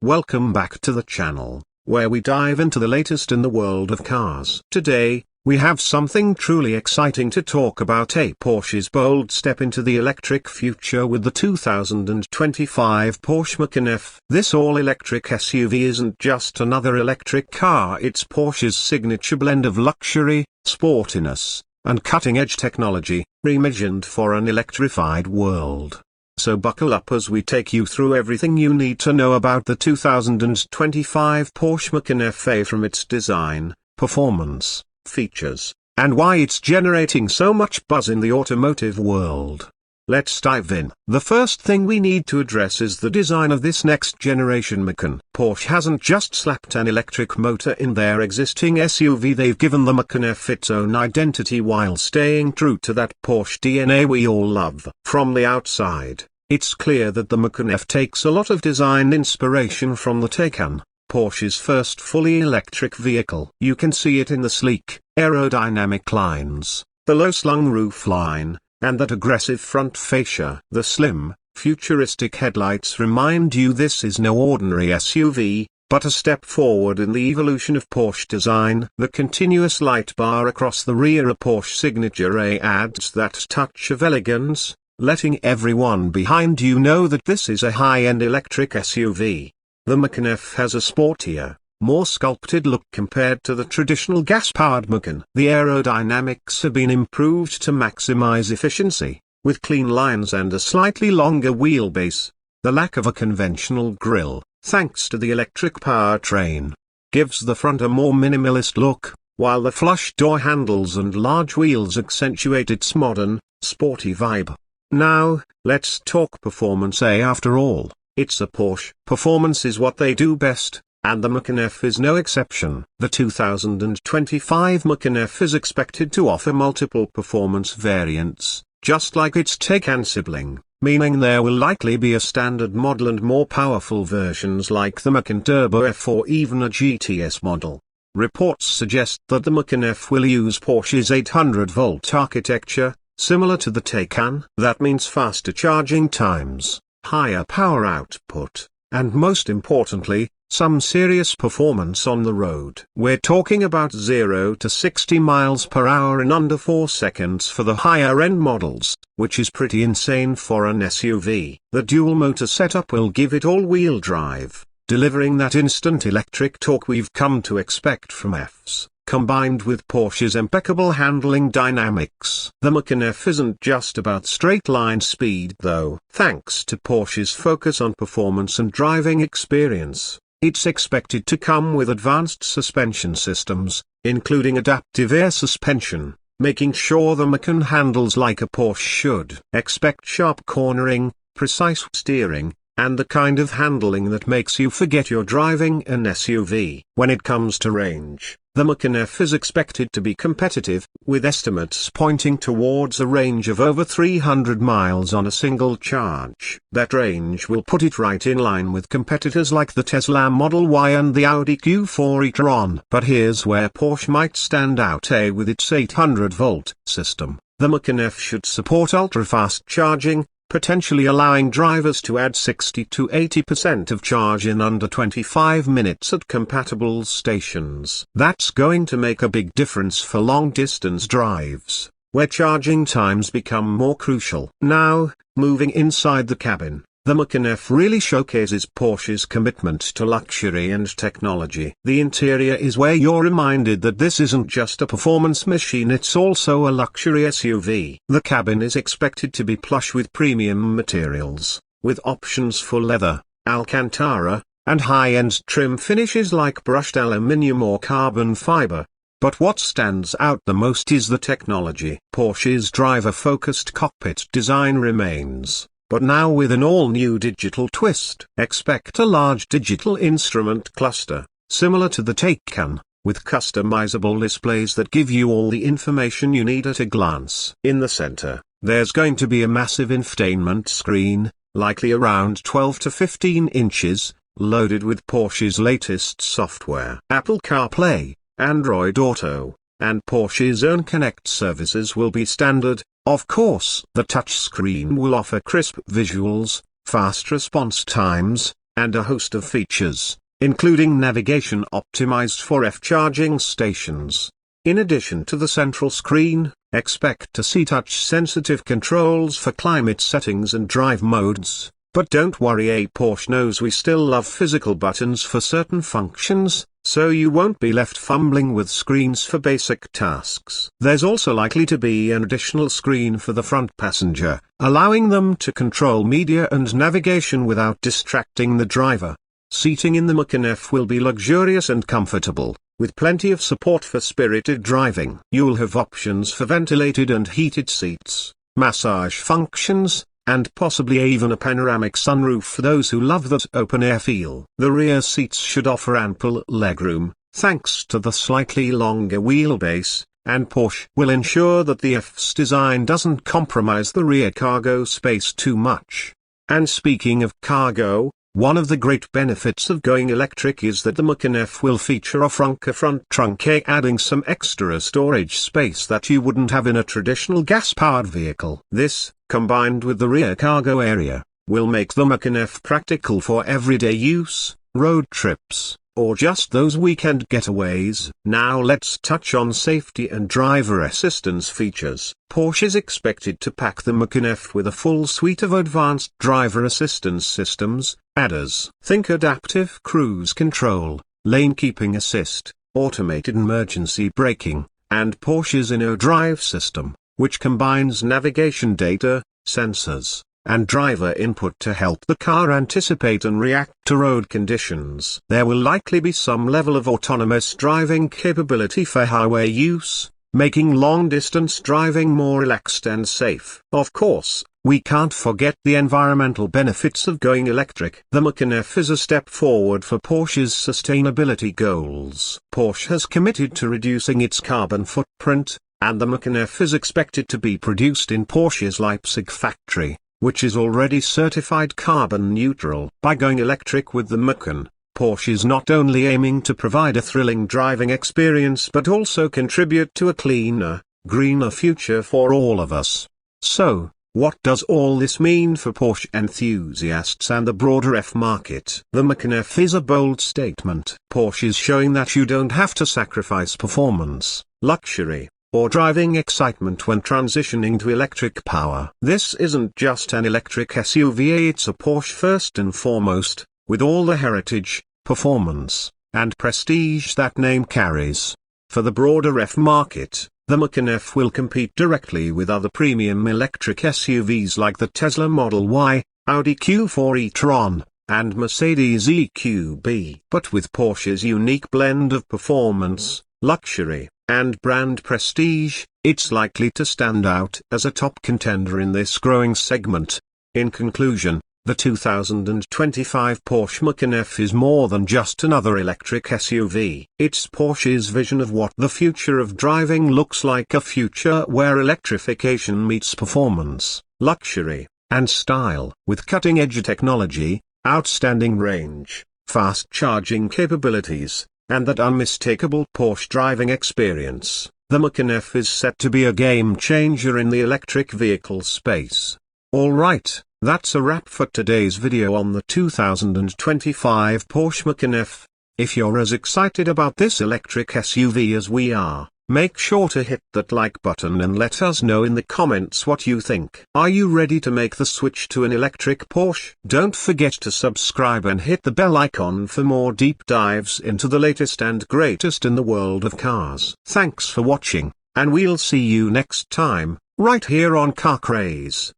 Welcome back to the channel, where we dive into the latest in the world of cars. Today, we have something truly exciting to talk about: a Porsche's bold step into the electric future with the 2025 Porsche Macan EV. This all-electric SUV isn't just another electric car, it's Porsche's signature blend of luxury, sportiness, and cutting-edge technology, reimagined for an electrified world. So buckle up as we take you through everything you need to know about the 2025 Porsche Macan EV, from its design, performance, features, and why it's generating so much buzz in the automotive world. Let's dive in. The first thing we need to address is the design of this next-generation Macan. Porsche hasn't just slapped an electric motor in their existing SUV, they've given the Macan EV its own identity while staying true to that Porsche DNA we all love. From the outside, it's clear that the Macan EV takes a lot of design inspiration from the Taycan, Porsche's first fully electric vehicle. You can see it in the sleek, aerodynamic lines, the low-slung roofline, and that aggressive front fascia. The slim, futuristic headlights remind you this is no ordinary SUV, but a step forward in the evolution of Porsche design. The continuous light bar across the rear, a Porsche signature, adds that touch of elegance, letting everyone behind you know that this is a high-end electric SUV. The Macan EV has a sportier, more sculpted look compared to the traditional gas-powered Macan. The aerodynamics have been improved to maximize efficiency, with clean lines and a slightly longer wheelbase. The lack of a conventional grille, thanks to the electric powertrain, gives the front a more minimalist look, while the flush door handles and large wheels accentuate its modern, sporty vibe. Now, let's talk performance. After all, it's a Porsche. Performance is what they do best, and the Macan EV is no exception. The 2025 Macan EV is expected to offer multiple performance variants, just like its Taycan sibling, meaning there will likely be a standard model and more powerful versions like the Macan Turbo EV or even a GTS model. Reports suggest that the Macan EV will use Porsche's 800-volt architecture, similar to the Taycan. That means faster charging times, higher power output, and most importantly, some serious performance on the road. We're talking about 0 to 60 miles per hour in under 4 seconds for the higher-end models, which is pretty insane for an SUV. The dual-motor setup will give it all-wheel drive, delivering that instant electric torque we've come to expect from EVs, combined with Porsche's impeccable handling dynamics. The Macan EV isn't just about straight-line speed though. Thanks to Porsche's focus on performance and driving experience, it's expected to come with advanced suspension systems, including adaptive air suspension, making sure the Macan handles like a Porsche should. Expect sharp cornering, precise steering, and the kind of handling that makes you forget you're driving an SUV. When it comes to range, the Macan EV is expected to be competitive, with estimates pointing towards a range of over 300 miles on a single charge. That range will put it right in line with competitors like the Tesla Model Y and the Audi Q4 e-tron. But here's where Porsche might stand out. With its 800-volt system, the Macan EV should support ultra-fast charging, potentially allowing drivers to add 60 to 80% of charge in under 25 minutes at compatible stations. That's going to make a big difference for long-distance drives, where charging times become more crucial. Now, moving inside the cabin, the Macan EV really showcases Porsche's commitment to luxury and technology. The interior is where you're reminded that this isn't just a performance machine, it's also a luxury SUV. The cabin is expected to be plush with premium materials, with options for leather, Alcantara, and high-end trim finishes like brushed aluminium or carbon fiber. But what stands out the most is the technology. Porsche's driver-focused cockpit design remains, but now with an all-new digital twist. Expect a large digital instrument cluster, similar to the Taycan, with customizable displays that give you all the information you need at a glance. In the center, there's going to be a massive infotainment screen, likely around 12 to 15 inches, loaded with Porsche's latest software. Apple CarPlay, Android Auto, and Porsche's own Connect services will be standard. Of course, the touchscreen will offer crisp visuals, fast response times, and a host of features, including navigation optimized for F-charging stations. In addition to the central screen, expect to see touch-sensitive controls for climate settings and drive modes. But don't worry, Porsche knows we still love physical buttons for certain functions, so you won't be left fumbling with screens for basic tasks. There's also likely to be an additional screen for the front passenger, allowing them to control media and navigation without distracting the driver. Seating in the Macan EV will be luxurious and comfortable, with plenty of support for spirited driving. You'll have options for ventilated and heated seats, massage functions, and possibly even a panoramic sunroof for those who love that open-air feel. The rear seats should offer ample legroom, thanks to the slightly longer wheelbase, and Porsche will ensure that the EV's design doesn't compromise the rear cargo space too much. And speaking of cargo, one of the great benefits of going electric is that the Macan EV will feature a Frunk front trunk, adding some extra storage space that you wouldn't have in a traditional gas-powered vehicle. This, combined with the rear cargo area, will make the Macan EV practical for everyday use, road trips, or just those weekend getaways. Now let's touch on safety and driver assistance features. Porsche is expected to pack the Macan EV with a full suite of advanced driver assistance systems, ADAS. Think adaptive cruise control, lane keeping assist, automated emergency braking, and Porsche's InnoDrive system, which combines navigation data, sensors, and driver input to help the car anticipate and react to road conditions. There will likely be some level of autonomous driving capability for highway use, making long-distance driving more relaxed and safe. Of course, we can't forget the environmental benefits of going electric. The Macan EV is a step forward for Porsche's sustainability goals. Porsche has committed to reducing its carbon footprint, and the Macan EV is expected to be produced in Porsche's Leipzig factory, which is already certified carbon neutral. By going electric with the Macan, Porsche is not only aiming to provide a thrilling driving experience but also contribute to a cleaner, greener future for all of us. So, what does all this mean for Porsche enthusiasts and the broader EV market? The Macan EV is a bold statement. Porsche is showing that you don't have to sacrifice performance, luxury, or driving excitement when transitioning to electric power. This isn't just an electric SUV, it's a Porsche first and foremost, with all the heritage, performance, and prestige that name carries. For the broader EV market, the Macan EV will compete directly with other premium electric SUVs like the Tesla Model Y, Audi Q4 e-tron, and Mercedes EQB. But with Porsche's unique blend of performance, luxury, and brand prestige, it's likely to stand out as a top contender in this growing segment. In conclusion, the 2025 Porsche Macan EV is more than just another electric SUV. It's Porsche's vision of what the future of driving looks like, a future where electrification meets performance, luxury, and style. With cutting-edge technology, outstanding range, fast charging capabilities, and that unmistakable Porsche driving experience, the Macan EV is set to be a game-changer in the electric vehicle space. Alright, that's a wrap for today's video on the 2025 Porsche Macan EV. If you're as excited about this electric SUV as we are, make sure to hit that like button and let us know in the comments what you think. Are you ready to make the switch to an electric Porsche? Don't forget to subscribe and hit the bell icon for more deep dives into the latest and greatest in the world of cars. Thanks for watching, and we'll see you next time, right here on Car Craze.